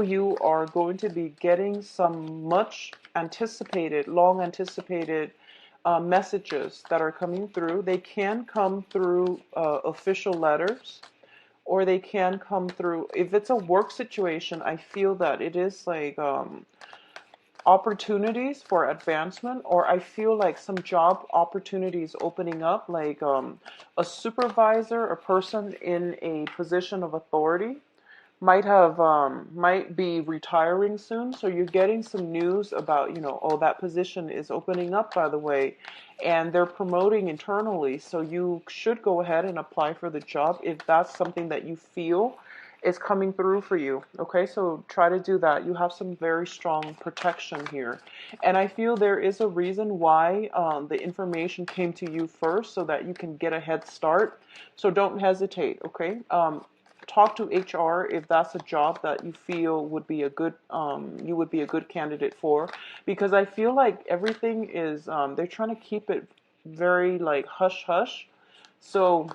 you are going to be getting some much anticipated, long anticipated messages that are coming through. They can come through official letters, or they can come through, if it's a work situation, I feel that it is like opportunities for advancement, or I feel like some job opportunities opening up, like a supervisor, a person in a position of authority might be retiring soon, so you're getting some news about, oh, that position is opening up, by the way, and they're promoting internally, so you should go ahead and apply for the job if that's something that you feel is coming through for you. Okay, so try to do that. You have some very strong protection here, and I feel there is a reason why the information came to you first, so that you can get a head start. So don't hesitate. Okay, talk to HR if that's a job that you feel would be a good you would be a good candidate for, because I feel like everything is they're trying to keep it very like hush hush. So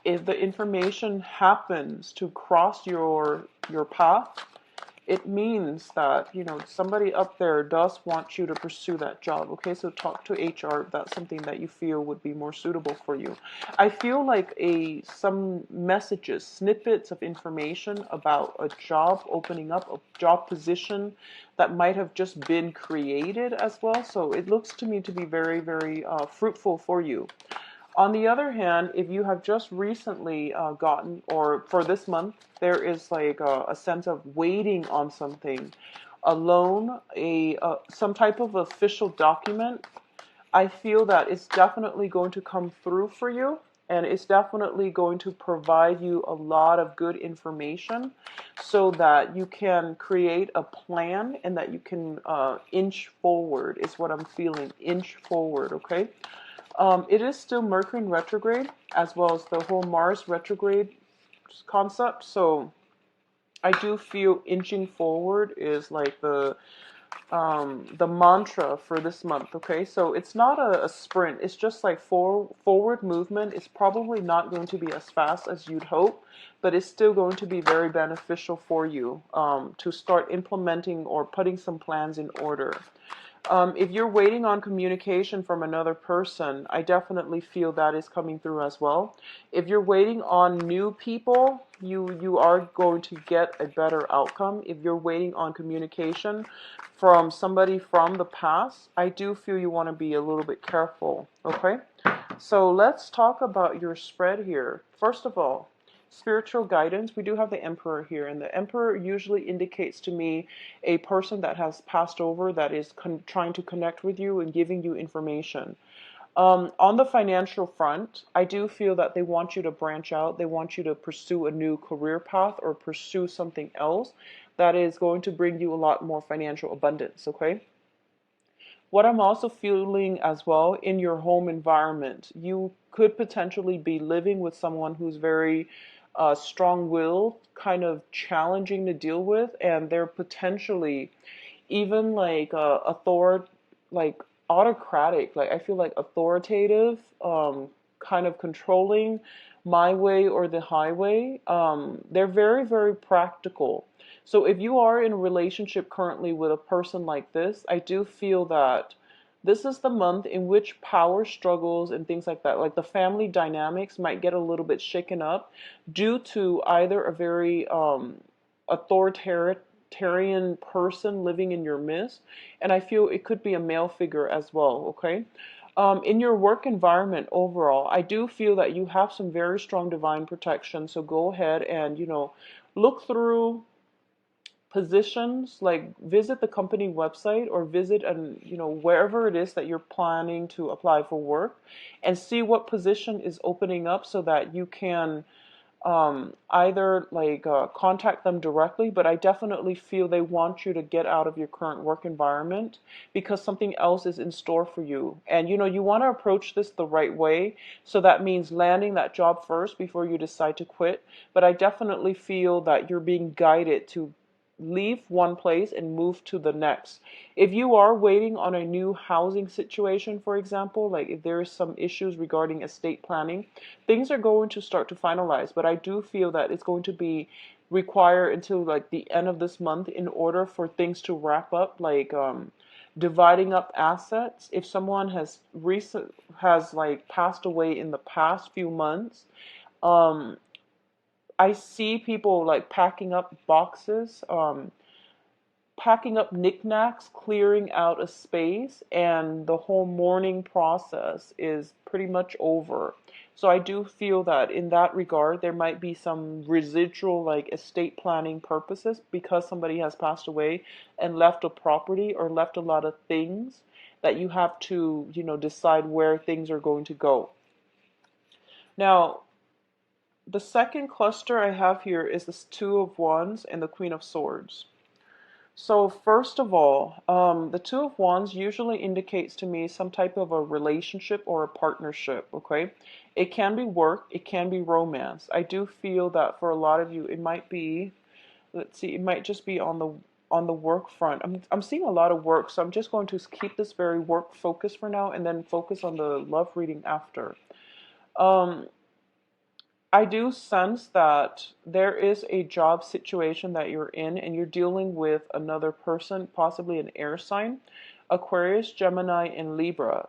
if the information happens to cross your path, it means that, somebody up there does want you to pursue that job. Okay, so talk to HR if that's something that you feel would be more suitable for you. I feel like some messages, snippets of information about a job opening up, a job position that might have just been created as well. So it looks to me to be very, very fruitful for you. On the other hand, if you have just recently gotten, or for this month, there is like a sense of waiting on something, a loan, some type of official document, I feel that it's definitely going to come through for you, and it's definitely going to provide you a lot of good information so that you can create a plan and that you can inch forward, is what I'm feeling. Inch forward, okay? It is still Mercury in retrograde, as well as the whole Mars retrograde concept. So I do feel inching forward is like the mantra for this month. Okay, so it's not a sprint. It's just like forward movement. It's probably not going to be as fast as you'd hope, but it's still going to be very beneficial for you to start implementing or putting some plans in order. If you're waiting on communication from another person, I definitely feel that is coming through as well. If you're waiting on new people, you are going to get a better outcome. If you're waiting on communication from somebody from the past, I do feel you want to be a little bit careful, okay? So let's talk about your spread here. First of all, spiritual guidance. We do have the Emperor here, and the Emperor usually indicates to me a person that has passed over, that is trying to connect with you and giving you information. On the financial front, I do feel that they want you to branch out. They want you to pursue a new career path or pursue something else that is going to bring you a lot more financial abundance, okay? What I'm also feeling as well, in your home environment, you could potentially be living with someone who's very strong-willed, kind of challenging to deal with, and they're potentially even like like autocratic. Like I feel like authoritative, kind of controlling, my way or the highway. They're very, very practical. So if you are in a relationship currently with a person like this, I do feel that this is the month in which power struggles and things like the family dynamics might get a little bit shaken up due to either a very authoritarian person living in your midst, and I feel it could be a male figure as well, okay? In your work environment overall, I do feel that you have some very strong divine protection, so go ahead and, look through positions, like visit the company website or visit and wherever it is that you're planning to apply for work, and see what position is opening up so that you can either like contact them directly, but I definitely feel they want you to get out of your current work environment because something else is in store for you. And you want to approach this the right way. So that means landing that job first before you decide to quit. But I definitely feel that you're being guided to leave one place and move to the next. If you are waiting on a new housing situation, for example, like if there is some issues regarding estate planning, things are going to start to finalize, but I do feel that it's going to be require until like the end of this month in order for things to wrap up, like dividing up assets. If someone has like passed away in the past few months, um, I see people like packing up boxes, packing up knickknacks, clearing out a space, and the whole mourning process is pretty much over. So I do feel that in that regard, there might be some residual like estate planning purposes because somebody has passed away and left a property or left a lot of things that you have to, decide where things are going to go. Now, the second cluster I have here is this Two of Wands and the Queen of Swords. So first of all, the Two of Wands usually indicates to me some type of a relationship or a partnership, okay? It can be work, it can be romance. I do feel that for a lot of you, it might be, let's see, it might just be on the work front. I'm seeing a lot of work, so I'm just going to keep this very work focused for now and then focus on the love reading after. Um, I do sense that there is a job situation that you're in and you're dealing with another person, possibly an air sign, Aquarius, Gemini, and Libra.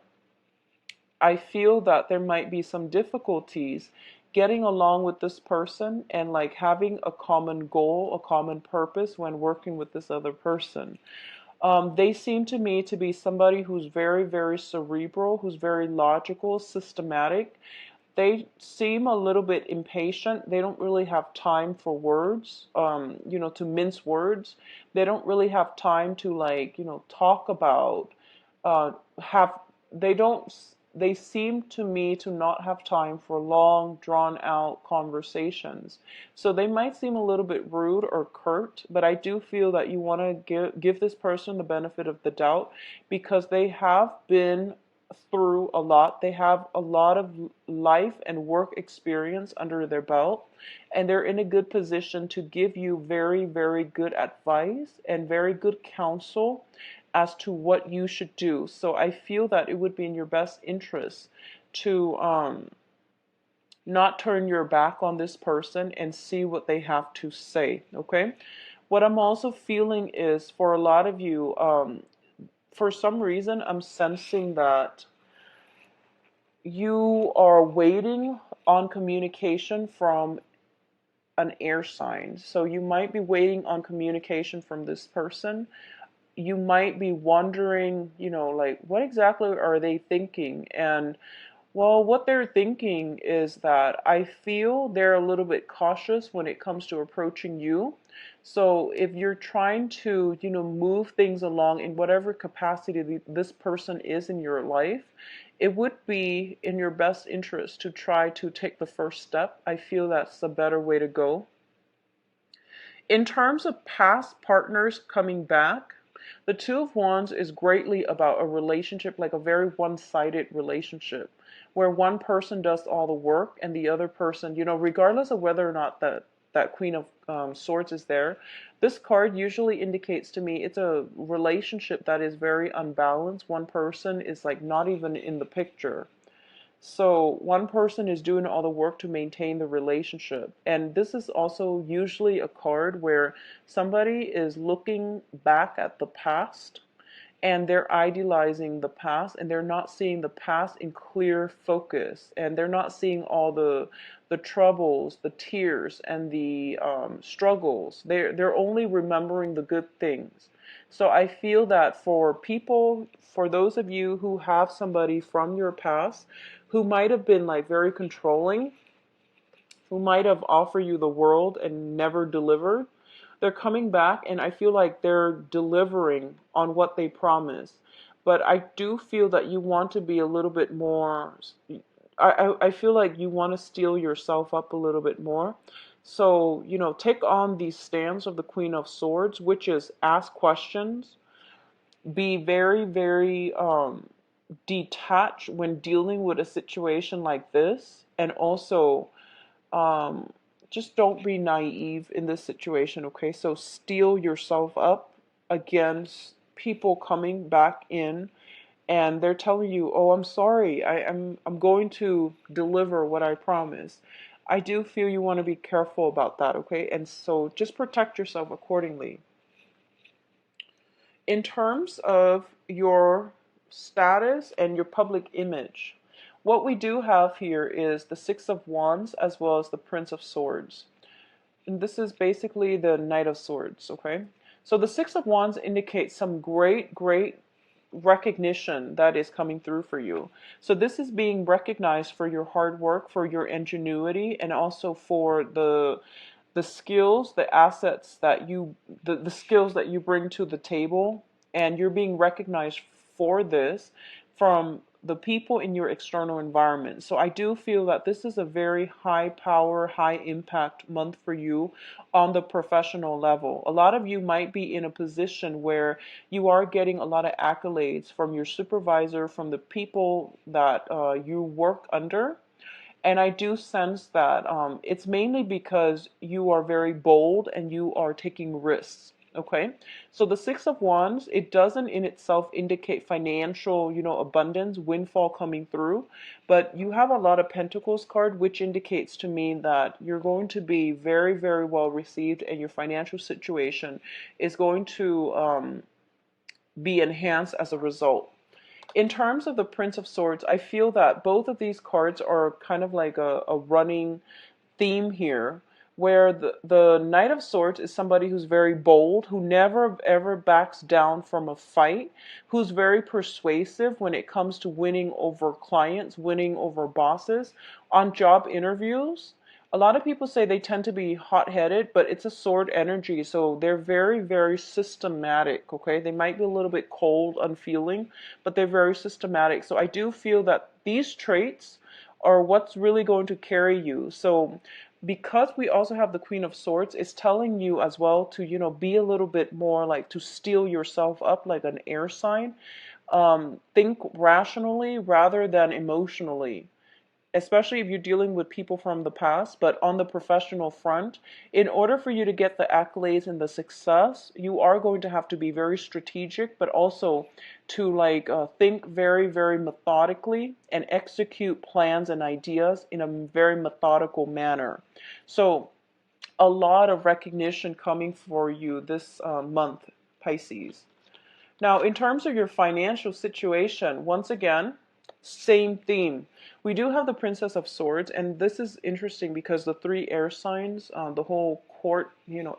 I feel that there might be some difficulties getting along with this person and like having a common goal, a common purpose when working with this other person. They seem to me to be somebody who's very, very cerebral, who's very logical, systematic. They seem a little bit impatient. They don't really have time for words, to mince words. They don't really have time to like, talk about, have, they don't, they seem to me to not have time for long, drawn out conversations. So they might seem a little bit rude or curt, but I do feel that you want to give this person the benefit of the doubt because they have been through a lot. They have a lot of life and work experience under their belt, and they're in a good position to give you very, very good advice and very good counsel as to what you should do. So I feel that it would be in your best interest to not turn your back on this person and see what they have to say. Okay. What I'm also feeling is for a lot of you, for some reason, I'm sensing that you are waiting on communication from an air sign. So you might be waiting on communication from this person. You might be wondering, like, what exactly are they thinking? And well, what they're thinking is that I feel they're a little bit cautious when it comes to approaching you. So if you're trying to, move things along in whatever capacity this person is in your life, it would be in your best interest to try to take the first step. I feel that's the better way to go. In terms of past partners coming back, the Two of Wands is greatly about a relationship, like a very one-sided relationship, where one person does all the work and the other person, regardless of whether or not that Queen of Swords is there, this card usually indicates to me it's a relationship that is very unbalanced. One person is like not even in the picture. So one person is doing all the work to maintain the relationship. And this is also usually a card where somebody is looking back at the past and they're idealizing the past and they're not seeing the past in clear focus, and they're not seeing all the troubles, the tears, and the struggles. They're only remembering the good things. So I feel that for people, for those of you who have somebody from your past who might have been like very controlling, who might have offered you the world and never delivered, they're coming back and I feel like they're delivering on what they promised. But I do feel that you want to be a little bit more, I feel like you want to steel yourself up a little bit more. So, take on the stance of the Queen of Swords, which is ask questions, be very, very detached when dealing with a situation like this, and also um, just don't be naive in this situation, okay? So steel yourself up against people coming back in and they're telling you, "Oh, I'm sorry. I'm going to deliver what I promised." I do feel you want to be careful about that, okay? And so just protect yourself accordingly. In terms of your status and your public image, what we do have here is the Six of Wands as well as the Prince of Swords. And this is basically the Knight of Swords, okay? So the Six of Wands indicates some great recognition that is coming through for you. So this is being recognized for your hard work, for your ingenuity, and also for the skills, the assets that the skills that you bring to the table, and you're being recognized for this from the people in your external environment. So I do feel that this is a very high power, high impact month for you on the professional level. A lot of you might be in a position where you are getting a lot of accolades from your supervisor, from the people that you work under. And I do sense that it's mainly because you are very bold and you are taking risks. Okay, so the Six of Wands, it doesn't in itself indicate financial, abundance, windfall coming through, but you have a lot of Pentacles card, which indicates to me that you're going to be very well received, and your financial situation is going to be enhanced as a result. In terms of the Prince of Swords, I feel that both of these cards are kind of like a running theme here, where the Knight of Swords is somebody who's very bold, who never ever backs down from a fight, who's very persuasive when it comes to winning over clients, winning over bosses on job interviews. A lot of people say they tend to be hot-headed, but it's a sword energy, so they're very systematic, okay? They might be a little bit cold, unfeeling, but they're very systematic. So I do feel that these traits are what's really going to carry you. So because we also have the Queen of Swords, it's telling you as well to, be a little bit more like to steel yourself up like an air sign. Think rationally rather than emotionally, especially if you're dealing with people from the past. But on the professional front, in order for you to get the accolades and the success, you are going to have to be very strategic, but also to think very methodically and execute plans and ideas in a very methodical manner. So a lot of recognition coming for you this month, Pisces. Now, in terms of your financial situation, once again, same theme. We do have the Princess of Swords, and this is interesting because the three air signs, the whole court,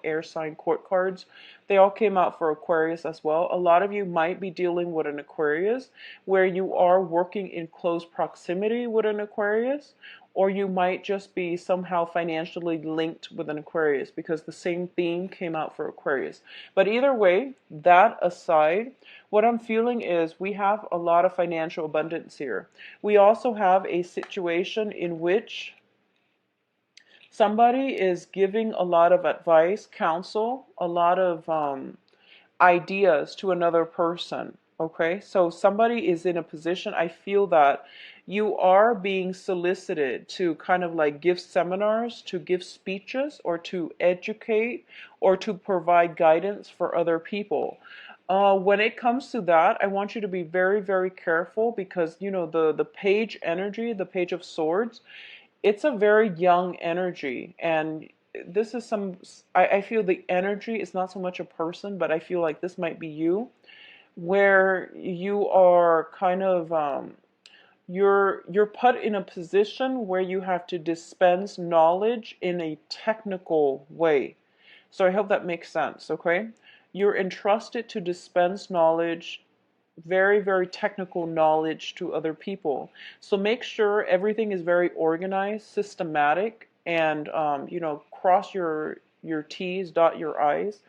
air sign court cards, they all came out for Aquarius as well. A lot of you might be dealing with an Aquarius where you are working in close proximity with an Aquarius, or you might just be somehow financially linked with an Aquarius because the same theme came out for Aquarius. But either way, that aside, what I'm feeling is we have a lot of financial abundance here. We also have a situation in which somebody is giving a lot of advice, counsel, a lot of ideas to another person. Okay, so somebody is in a position, I feel that you are being solicited to kind of like give seminars, to give speeches, or to educate, or to provide guidance for other people. When it comes to that, I want you to be very careful because, the page energy, the Page of Swords, it's a very young energy. And this is I feel the energy is not so much a person, but I feel like this might be you, where you are kind of you're put in a position where you have to dispense knowledge in a technical way. So I hope that makes sense, okay? You're entrusted to dispense knowledge, very technical knowledge to other people. So make sure everything is very organized, systematic, and cross your T's, dot your I's,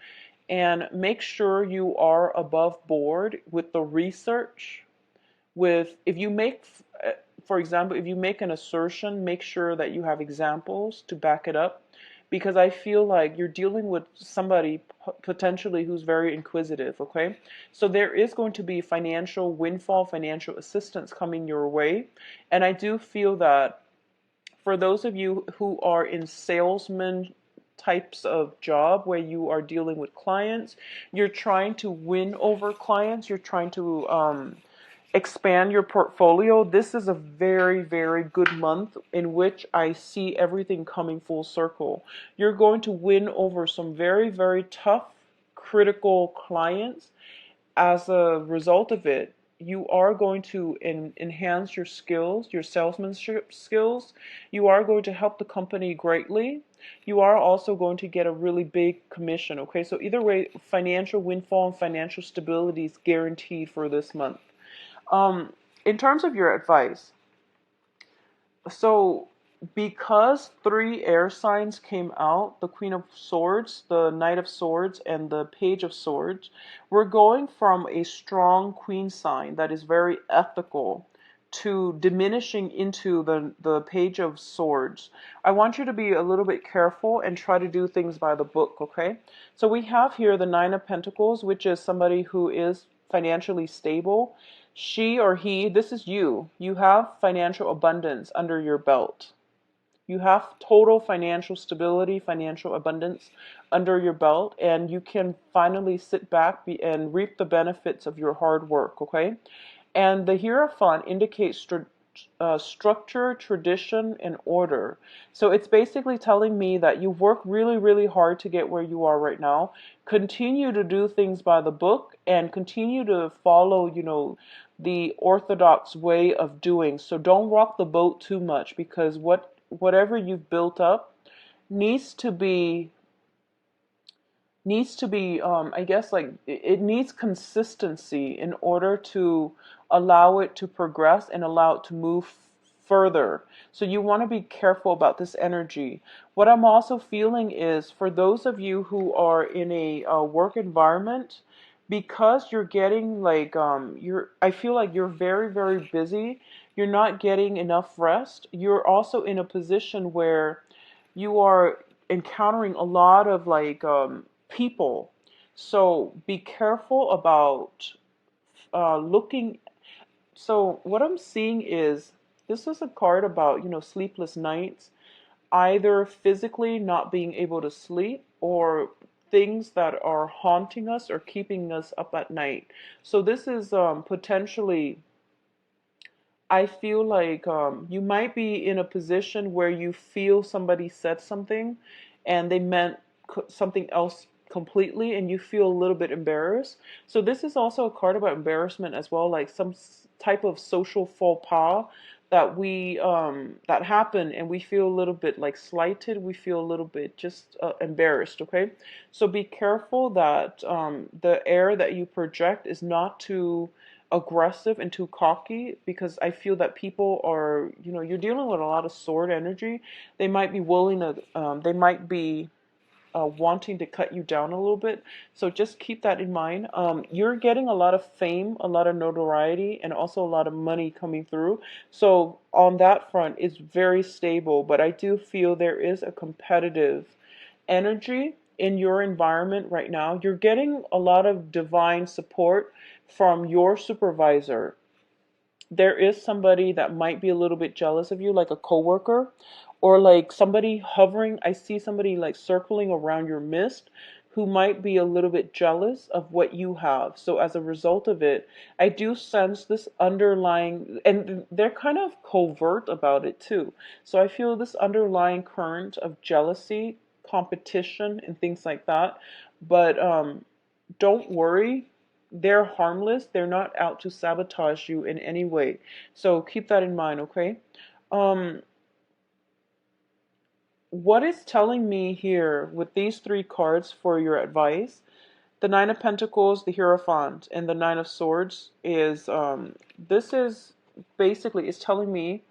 and make sure you are above board with the research. If you make, for example, if you make an assertion, make sure that you have examples to back it up, because I feel like you're dealing with somebody potentially who's very inquisitive, okay? So there is going to be financial windfall, financial assistance coming your way. And I do feel that for those of you who are in salesman types of job where you are dealing with clients, you're trying to win over clients, you're trying to expand your portfolio, this is a very, very good month in which I see everything coming full circle. You're going to win over some very, very tough, critical clients. As a result of it, you are going to enhance your skills, your salesmanship skills. You are going to help the company greatly. You are also going to get a really big commission. Okay, so either way, financial windfall and financial stability is guaranteed for this month. Um, in terms of your advice, so because three air signs came out, the Queen of Swords, the Knight of Swords, and the Page of Swords, we're going from a strong Queen sign that is very ethical to diminishing into the Page of Swords. I want you to be a little bit careful and try to do things by the book, okay? So we have here the Nine of Pentacles, which is somebody who is financially stable. She or he, this is you. You have financial abundance under your belt. You have total financial stability, financial abundance under your belt, and you can finally sit back and reap the benefits of your hard work, okay? And the Hierophant indicates structure, tradition, and order. So it's basically telling me that you work really, really hard to get where you are right now. Continue to do things by the book and continue to follow, the orthodox way of doing. So don't rock the boat too much, because whatever you've built up needs to be I guess, like, it needs consistency in order to allow it to progress and allow it to move further. So you want to be careful about this energy. What I'm also feeling is, for those of you who are in a work environment, because you're getting like I feel like you're very, very busy, you're not getting enough rest. You're also in a position where you are encountering a lot of like people. So be careful about looking. So what I'm seeing is, this is a card about, sleepless nights, either physically not being able to sleep, or things that are haunting us or keeping us up at night. So this is potentially, I feel like you might be in a position where you feel somebody said something and they meant something else completely, and you feel a little bit embarrassed. So this is also a card about embarrassment as well, like some type of social faux pas that that happen, and we feel a little bit like slighted. We feel a little bit just embarrassed. Okay, so be careful that the air that you project is not too aggressive and too cocky, because I feel that people are, you're dealing with a lot of sword energy. They might be willing to, they might be wanting to cut you down a little bit. So just keep that in mind. You're getting a lot of fame, a lot of notoriety, and also a lot of money coming through. So on that front, it's very stable, but I do feel there is a competitive energy in your environment right now. You're getting a lot of divine support from your supervisor. There is somebody that might be a little bit jealous of you, like a coworker, or like somebody hovering. I see somebody like circling around your mist, who might be a little bit jealous of what you have. So as a result of it, I do sense this underlying, and they're kind of covert about it too. So I feel this underlying current of jealousy, competition, and things like that. But don't worry, they're harmless. They're not out to sabotage you in any way. So keep that in mind, okay? Um, what is telling me here with these three cards for your advice, the Nine of Pentacles, the Hierophant, and the Nine of Swords, is this is basically, it's telling me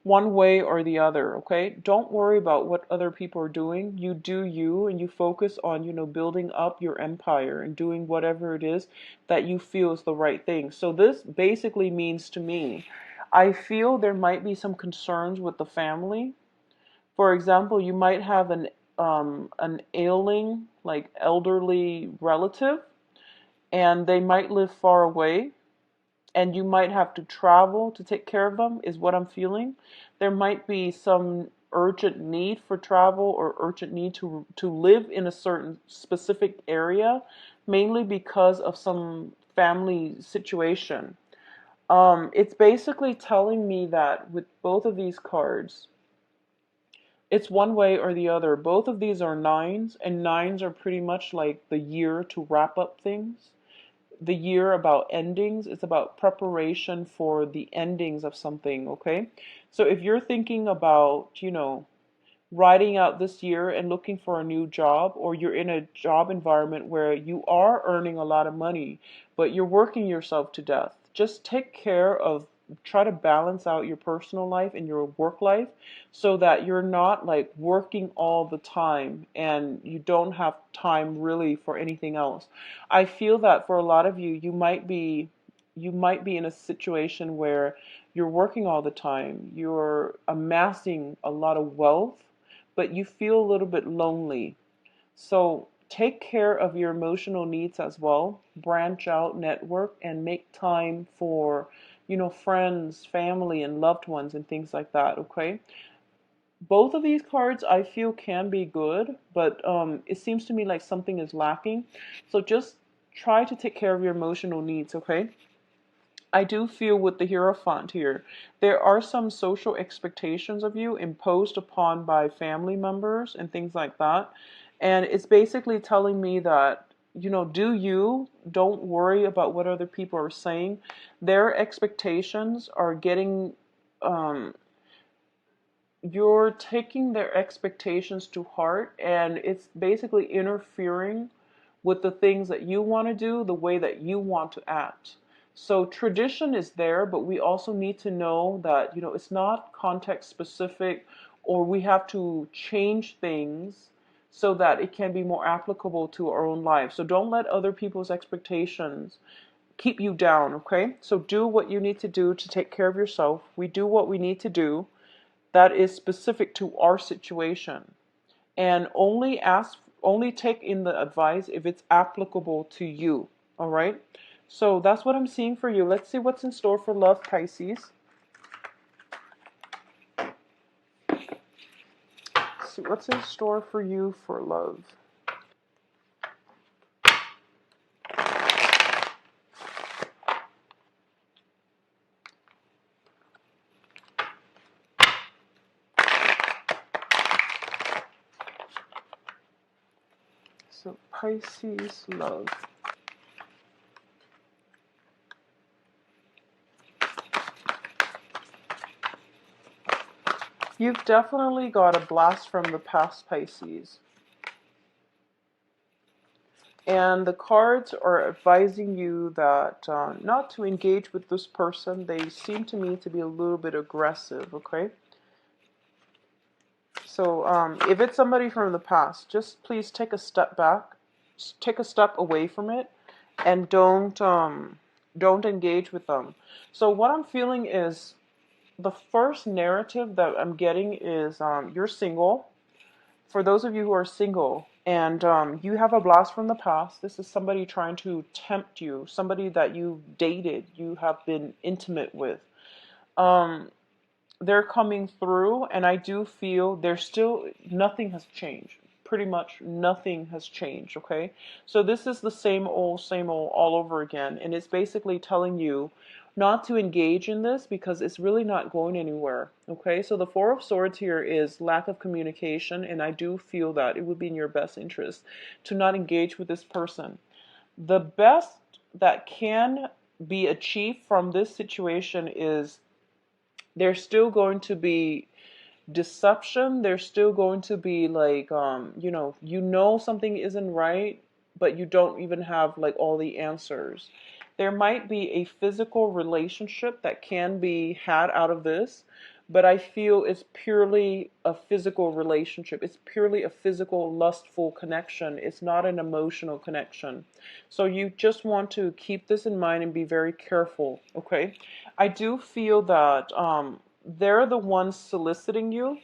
one way or the other, okay? Don't worry about what other people are doing. You do you, and you focus on, building up your empire and doing whatever it is that you feel is the right thing. So this basically means to me, I feel there might be some concerns with the family. For example, you might have an ailing, like elderly relative, and they might live far away, and you might have to travel to take care of them, is what I'm feeling. There might be some urgent need for travel, or urgent need to live in a certain specific area, mainly because of some family situation. It's basically telling me that with both of these cards, it's one way or the other. Both of these are nines, and nines are pretty much like the year to wrap up things. The year about endings. It's about preparation for the endings of something, okay? So if you're thinking about, riding out this year and looking for a new job, or you're in a job environment where you are earning a lot of money, but you're working yourself to death, just take care of, try to balance out your personal life and your work life so that you're not like working all the time and you don't have time really for anything else. I feel that for a lot of you, you might be in a situation where you're working all the time, you're amassing a lot of wealth, but you feel a little bit lonely. So take care of your emotional needs as well. Branch out, network, and make time for, friends, family, and loved ones and things like that, okay? Both of these cards I feel can be good, but it seems to me like something is lacking. So just try to take care of your emotional needs, okay? I do feel with the Hierophant here, there are some social expectations of you imposed upon by family members and things like that. And it's basically telling me that, don't worry about what other people are saying. Their expectations are getting, um, you're taking their expectations to heart, and it's basically interfering with the things that you want to do, the way that you want to act. So tradition is there, but we also need to know that, it's not context specific, or we have to change things so that it can be more applicable to our own life. So don't let other people's expectations keep you down, okay? So do what you need to do to take care of yourself. We do what we need to do that is specific to our situation, and only take in the advice if it's applicable to you. All right, so that's what I'm seeing for you. Let's see what's in store for love, Pisces. Let's see what's in store for you for love. So Pisces love. You've definitely got a blast from the past, Pisces. And the cards are advising you that not to engage with this person. They seem to me to be a little bit aggressive, okay? So if it's somebody from the past, just please take a step back, take a step away from it, and don't engage with them. So what I'm feeling is the first narrative that I'm getting is you're single. For those of you who are single and you have a blast from the past, this is somebody trying to tempt you, somebody that you dated, you have been intimate with. Um, they're coming through, and I do feel there's still nothing has changed. Pretty much nothing has changed, okay? So this is the same old all over again, and it's basically telling you not to engage in this because it's really not going anywhere, okay? So the Four of Swords here is lack of communication, and I do feel that it would be in your best interest to not engage with this person. The best that can be achieved from this situation is there's still going to be deception. There's still going to be like something isn't right, but you don't even have like all the answers. There might be a physical relationship that can be had out of this, but I feel it's purely a physical relationship. It's purely a physical, lustful connection. It's not an emotional connection. So you just want to keep this in mind and be very careful, okay? I do feel that they're the ones soliciting you.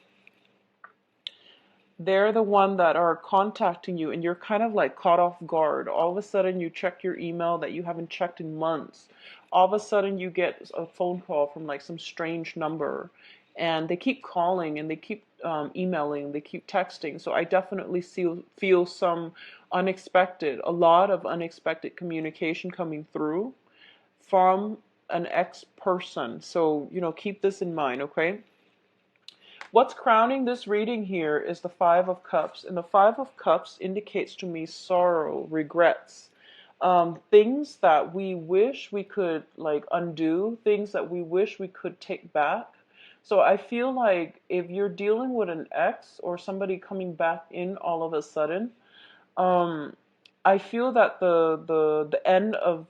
They're the one that are contacting you, and you're kind of like caught off guard. All of a sudden you check your email that you haven't checked in months. All of a sudden you get a phone call from like some strange number, and they keep calling and they keep emailing, they keep texting. So I definitely feel some a lot of unexpected communication coming through from an ex-person. So, keep this in mind, okay? What's crowning this reading here is the Five of Cups. And the Five of Cups indicates to me sorrow, regrets, things that we wish we could like undo, things that we wish we could take back. So I feel like if you're dealing with an ex or somebody coming back in all of a sudden, um, I feel that the end of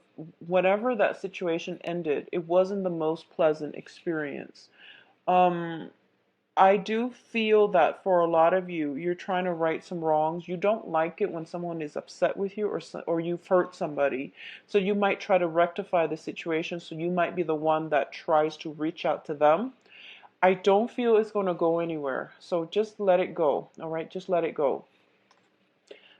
whenever that situation ended, it wasn't the most pleasant experience. Um, I do feel that for a lot of you, you're trying to right some wrongs. You don't like it when someone is upset with you or you've hurt somebody. So you might try to rectify the situation. So you might be the one that tries to reach out to them. I don't feel it's going to go anywhere. So just let it go. All right, just let it go.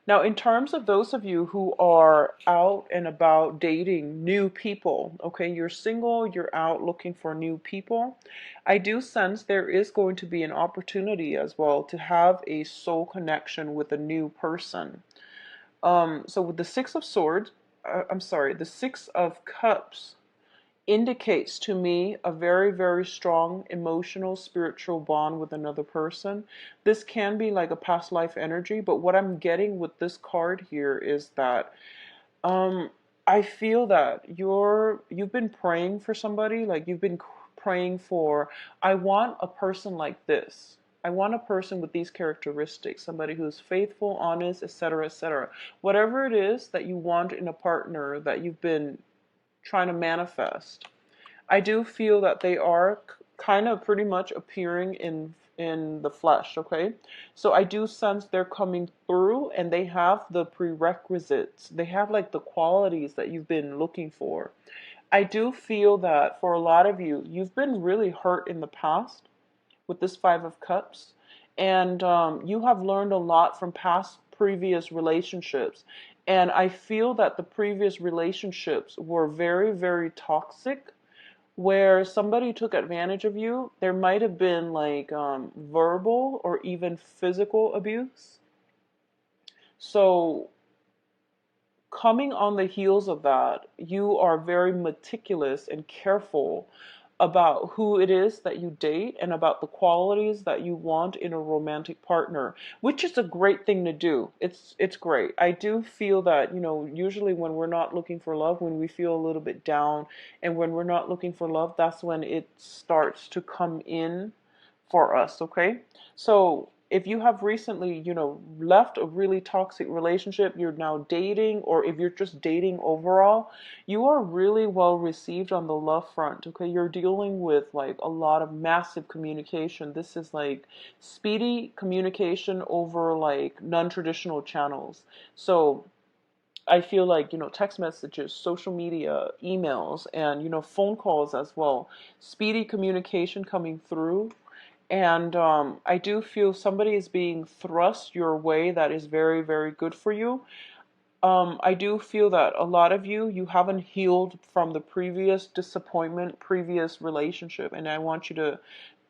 Now, in terms of those of you who are out and about dating new people, okay, you're single, you're out looking for new people, I do sense there is going to be an opportunity as well to have a soul connection with a new person. So with the Six of Swords, the Six of Cups indicates to me a very, very strong emotional, spiritual bond with another person. This can be like a past life energy, but what I'm getting with this card here is that um, I feel that you've been praying for somebody, like you've been praying for, I want a person like this. I want a person with these characteristics, somebody who's faithful, honest, etc., etc. Whatever it is that you want in a partner that you've been trying to manifest, I do feel that they are kind of pretty much appearing in the flesh, okay? So I do sense they're coming through and they have the prerequisites. They have like the qualities that you've been looking for. I do feel that for a lot of you, you've been really hurt in the past with this Five of Cups, and you have learned a lot from past previous relationships. And I feel that the previous relationships were very, very toxic, where somebody took advantage of you. There might have been like verbal or even physical abuse. So coming on the heels of that, you are very meticulous and careful about who it is that you date and about the qualities that you want in a romantic partner, which is a great thing to do. It's great. I do feel that, usually when we're not looking for love, when we feel a little bit down and when we're not looking for love, that's when it starts to come in for us, okay? So if you have recently, left a really toxic relationship, you're now dating, or if you're just dating overall, you are really well received on the love front, okay? You're dealing with like a lot of massive communication. This is like speedy communication over like non-traditional channels. So I feel like, text messages, social media, emails, and, phone calls as well. Speedy communication coming through. And I do feel somebody is being thrust your way that is very, very good for you. I do feel that a lot of you haven't healed from the previous disappointment, previous relationship. And I want you to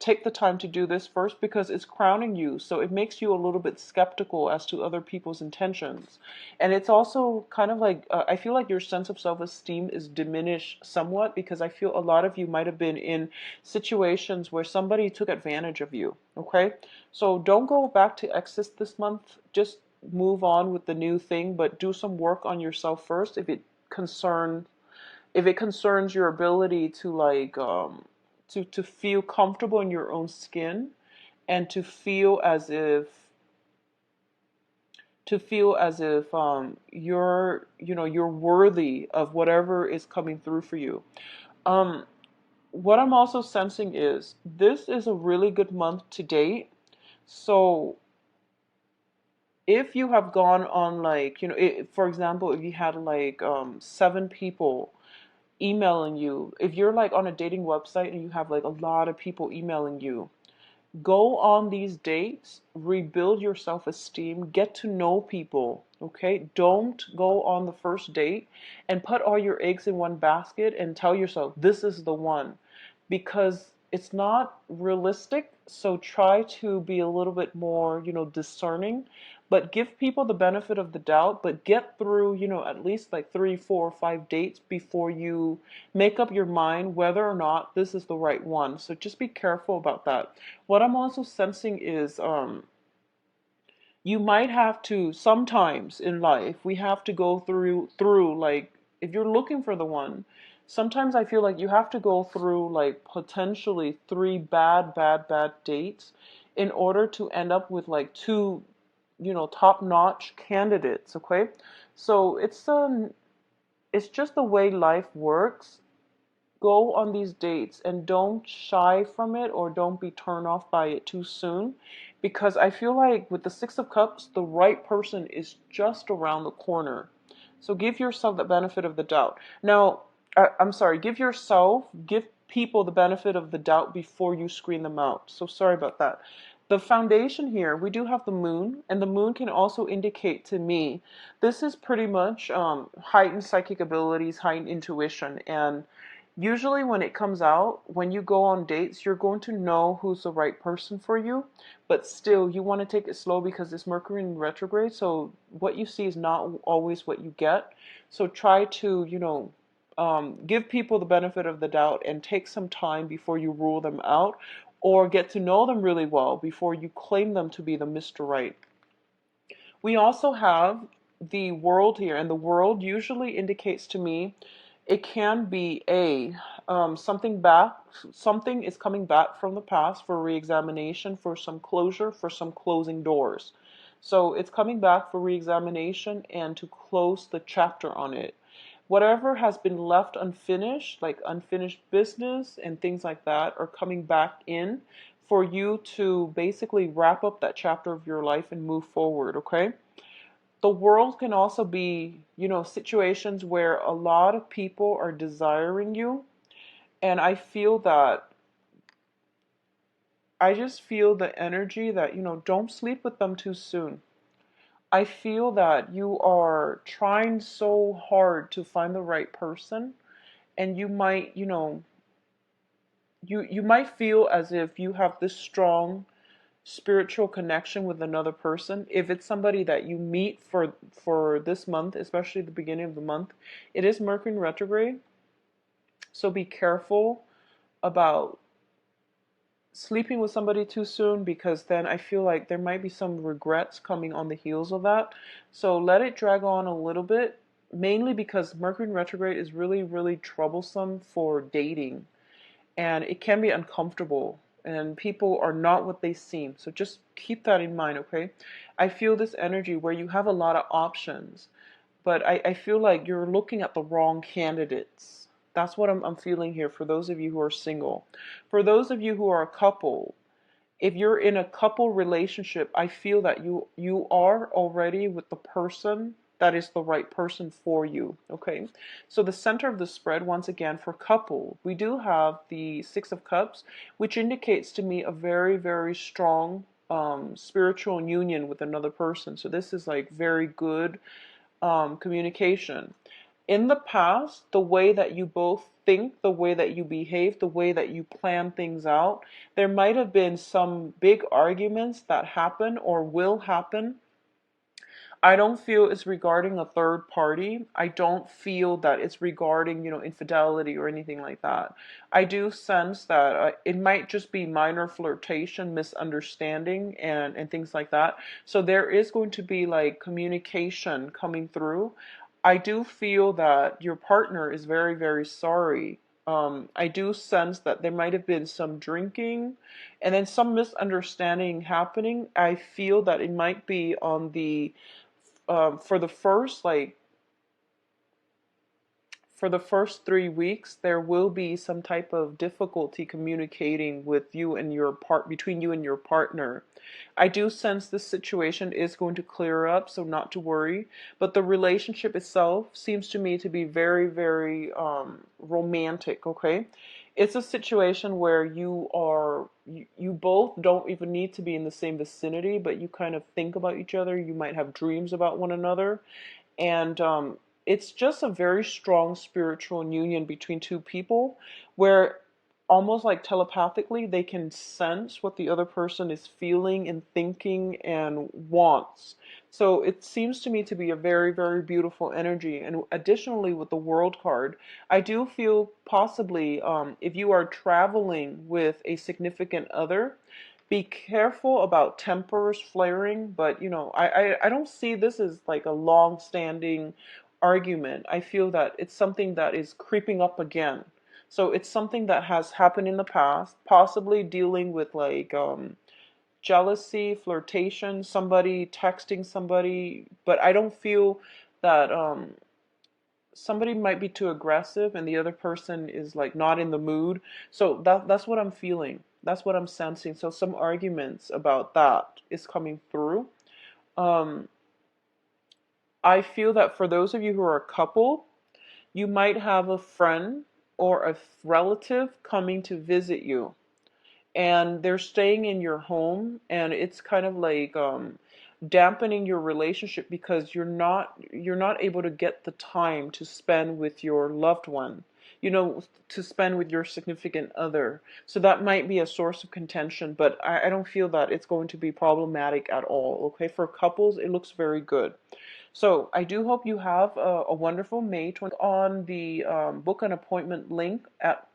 take the time to do this first because it's crowning you. So it makes you a little bit skeptical as to other people's intentions. And it's also kind of like, I feel like your sense of self-esteem is diminished somewhat because I feel a lot of you might have been in situations where somebody took advantage of you. Okay? So don't go back to exes this month. Just move on with the new thing, but do some work on yourself first if it concerns your ability to like to feel comfortable in your own skin and to feel as if you're worthy of whatever is coming through for you. What I'm also sensing is this is a really good month to date. So if you have gone on like, for example, if you had like 7 people emailing you, if you're like on a dating website and you have like a lot of people emailing you, go on these dates, rebuild your self-esteem, get to know people, okay? Don't go on the first date and put all your eggs in one basket and tell yourself, this is the one, because it's not realistic. So try to be a little bit more, discerning. but give people the benefit of the doubt, but get through, at least like 3, 4, 5 dates before you make up your mind whether or not this is the right one. So just be careful about that. What I'm also sensing is you might have to, sometimes in life we have to go through like, if you're looking for the one, sometimes I feel like you have to go through like potentially three bad dates in order to end up with like two, top-notch candidates. Okay, so it's just the way life works. Go on these dates and don't shy from it or don't be turned off by it too soon, because I feel like with the Six of Cups, the right person is just around the corner. So give yourself the benefit of the doubt. Now, I'm sorry, give people the benefit of the doubt before you screen them out. So sorry about that. The foundation here, we do have the moon, and the moon can also indicate to me this is pretty much heightened psychic abilities, heightened intuition, and usually when it comes out, when you go on dates, you're going to know who's the right person for you, but still you want to take it slow because it's Mercury in retrograde, so what you see is not always what you get. So try to, give people the benefit of the doubt and take some time before you rule them out, or get to know them really well before you claim them to be the Mr. Right. We also have the world here, and the world usually indicates to me it can be something is coming back from the past for reexamination, for some closure, for some closing doors. So it's coming back for reexamination and to close the chapter on it. Whatever has been left unfinished, like unfinished business and things like that, are coming back in for you to basically wrap up that chapter of your life and move forward, okay? The world can also be, situations where a lot of people are desiring you. And I just feel the energy that, don't sleep with them too soon. I feel that you are trying so hard to find the right person, and you might, you might feel as if you have this strong spiritual connection with another person. If it's somebody that you meet for this month, especially the beginning of the month, it is Mercury in retrograde, so be careful about sleeping with somebody too soon, because then I feel like there might be some regrets coming on the heels of that. So let it drag on a little bit, mainly because Mercury in retrograde is really, really troublesome for dating, and it can be uncomfortable, and people are not what they seem. So just keep that in mind, okay? I feel this energy where you have a lot of options, but I feel like you're looking at the wrong candidates. That's what I'm feeling here for those of you who are single. For those of you who are a couple, if you're in a couple relationship, I feel that you are already with the person that is the right person for you. Okay, so the center of the spread, once again, for couple, we do have the Six of Cups, which indicates to me a very, very strong spiritual union with another person. So this is like very good communication. In the past, the way that you both think, the way that you behave, the way that you plan things out, there might have been some big arguments that happen or will happen. I don't feel it's regarding a third party. I don't feel that it's regarding, infidelity or anything like that. I do sense that it might just be minor flirtation, misunderstanding, and things like that. So there is going to be like communication coming through. I do feel that your partner is very, very sorry. I do sense that there might have been some drinking and then some misunderstanding happening. I feel that it might be on the for the first for the first 3 weeks, there will be some type of difficulty communicating with you and between you and your partner. I do sense this situation is going to clear up, so not to worry. But the relationship itself seems to me to be very, very romantic. Okay, it's a situation where you both don't even need to be in the same vicinity, but you kind of think about each other. You might have dreams about one another, and it's just a very strong spiritual union between two people where almost like telepathically, they can sense what the other person is feeling and thinking and wants. So it seems to me to be a very, very beautiful energy. And additionally, with the World card, I do feel possibly if you are traveling with a significant other, be careful about tempers flaring. But I don't see this as like a long-standing argument. I feel that it's something that is creeping up again. So it's something that has happened in the past, possibly dealing with like jealousy, flirtation, somebody texting somebody, but I don't feel that somebody might be too aggressive and the other person is like not in the mood. So that's what I'm feeling. That's what I'm sensing. So some arguments about that is coming through. Um, I feel that for those of you who are a couple, you might have a friend or a relative coming to visit you, and they're staying in your home, and it's kind of like dampening your relationship because you're not able to get the time to spend with your loved one, to spend with your significant other. So that might be a source of contention, but I don't feel that it's going to be problematic at all. Okay, for couples, it looks very good. So I do hope you have a wonderful May 20 on the book an appointment link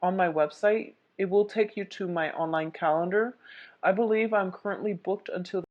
on my website. It will take you to my online calendar. I believe I'm currently booked until